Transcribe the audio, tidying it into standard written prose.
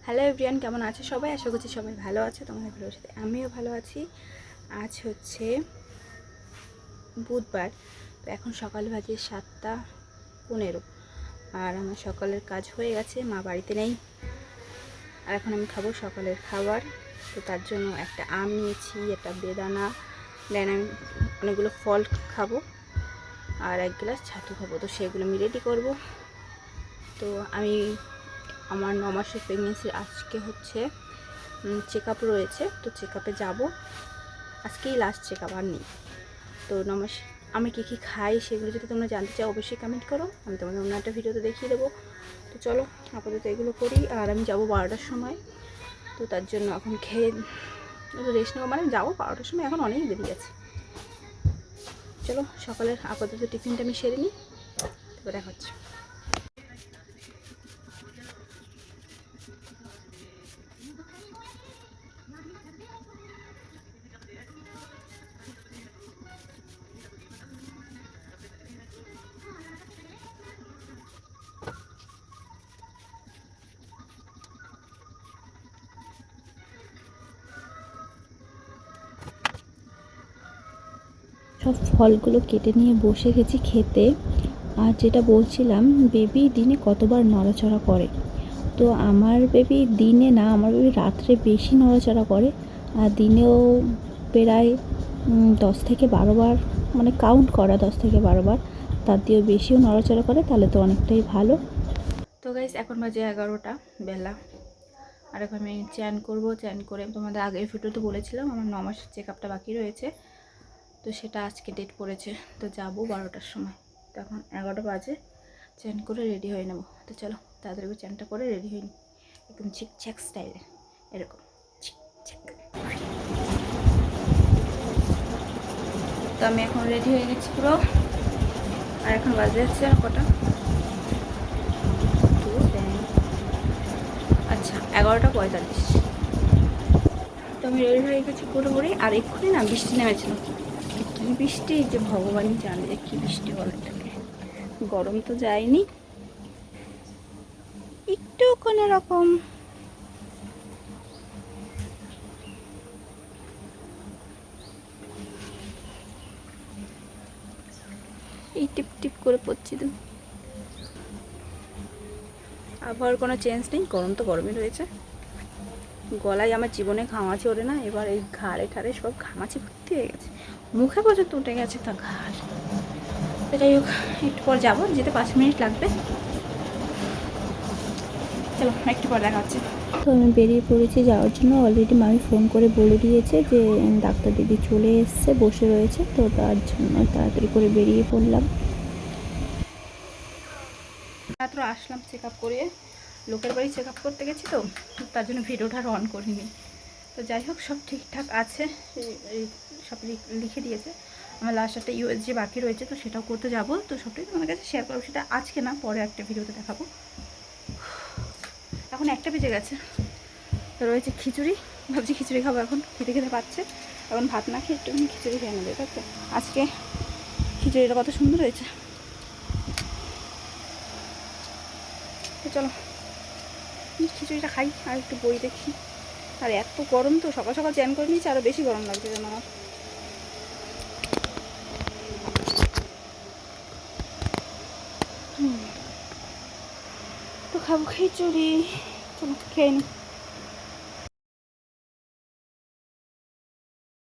Hello everyone, কেমন আছে সবাই? আশা করছি সবাই ভালো আছে। তোমাদের ভালো আছে, আমিও ভালো আছি। আজ হচ্ছে বুধবার, তো এখন সকাল বাজে 7:15 আর আমার সকালের কাজ হয়ে গেছে। মা বাড়িতে নেই আর এখন আমি খাবো সকালের খাবার। তো তার জন্য একটা আম নিয়েছি, একটা বেদানা, দেন আমি অনেকগুলো ফল খাবো আর 1 গ্লাস ছাতু খাবো। তো সেগুলো আমি রেডি করবো। তো আমি আমার 9 মাসের প্রেগনেন্সির আজকে হচ্ছে চেক আপ রয়েছে, তো চেক আপে যাবো। আজকেই লাস্ট চেক আপ, আর নেই। তো 9 মাস আমি কী খাই সেগুলো যদি তোমরা জানতে চাও অবশ্যই কমেন্ট করো, আমি তোমাদের অন্য একটা ভিডিওতে দেখিয়ে দেবো। তো চলো আপাতত এগুলো করি, আর আমি যাবো 12টার সময়। তো তার জন্য এখন খেয়ে রেস্ট নেবো, মানে যাবো 12টার সময়, এখন অনেক দেরি আছে। চলো সকালের আপাতত টিফিনটা আমি সেরে নিই, তারপর দেখা হচ্ছে। সব ফলগুলো কেটে নিয়ে বসে গেছি খেতে। আর যেটা বলছিলাম, বেবি দিনে কতবার নড়াচড়া করে। তো আমার বেবি দিনে না, আমার বেবি রাত্রে বেশি নড়াচড়া করে। আর দিনেও প্রায় 10 থেকে 12 বার, মানে কাউন্ট করা 10 থেকে 12 বার, তার দিয়েও বেশিও নড়াচড়া করে, তাহলে তো অনেকটাই ভালো। তো গাইস এখন বাজে 11টা বেলা, আর এখন আমি চ্যান করবো। চ্যান করে তোমাদের আগের ভিডিওতে বলেছিলাম আমার 9 মাসের চেক আপটা বাকি রয়েছে, তো সেটা আজকে ডেট পড়েছে। তো যাবো 12টার সময়। তো এখন 11টা বাজে, চ্যান করে রেডি হয়ে নেবো। তো চলো তাড়াতাড়ি চ্যানটা করে রেডি হয়ে নিই, একদম ছিকছ্যাক স্টাইলে, এরকম ছিকছ্যাক। তো আমি এখন রেডি হয়ে গেছি পুরো, আর এখন বাজে হচ্ছে কটা, আচ্ছা 11টা 45। তো আমি রেডি হয়ে গেছি পুরোপুরি, আর এক্ষুনি না বৃষ্টি নেমেছিল। কি বৃষ্টি যে ভগবানই জানে যে কী বৃষ্টি বলে এটাকে। গরম তো যায়নি, একটু কোনো রকম এই টিপ টিপ করে পড়ছি। তো আবহাওয়ার কোনো চেঞ্জ নেই, গরম তো গরমই রয়েছে। গলায় আমার জীবনে ঘামাচি ওঠে না, এবার এই ঘাড়ে ঠাড়ে সব ঘামাচি ভর্তি হয়ে গেছে, মুখে পর্যন্ত উঠে গেছে তা ঘাড়। তো যাই হোক, একটু পর যাবো, যেতে 5 মিনিট লাগবে। চলো একটু পর দেখা হচ্ছে। তো আমি বেরিয়ে পড়েছি যাওয়ার জন্য। অলরেডি মামি ফোন করে বলে দিয়েছে যে ডাক্তার দিদি চলে এসছে, বসে রয়েছে। তো তার জন্য তাড়াতাড়ি করে বেরিয়ে পড়লাম। মাত্র আসলাম চেক আপ করে, লোকের বাড়ি চেক আপ করতে গেছি, তো তার জন্য ভিডিওটা আর অন করিনি। তো যাই হোক সব ঠিকঠাক আছে, সব লিখে দিয়েছে। আমার লাস্ট একটা ইউএসজি বাকি রয়েছে, তো সেটাও করতে যাব। তো সবটাই তোমাদের কাছে শেয়ার করবো, সেটা আজকে না, পরে একটা ভিডিওতে দেখাবো। এখন 1টা বেজে গেছে, তো রয়েছে খিচুড়ি। ভাবছি খিচুড়ি খাবো, এখন খেতে খেতে পাচ্ছে। এখন ভাত না খেয়ে একটুখানি খিচুড়ি খেয়ে নেবে, তাই তো। আজকে খিচুড়িটা কত সুন্দর হয়েছে। তো চলো খিচুড়িটা খাই আর একটু বই দেখি। আর এত গরম, তো সকাল সকাল চ্যান করে নিয়েছি, আরও বেশি গরম লাগছে যেন আমার। তো খাবো খিচুড়ি, চলো খেয়ে নিই।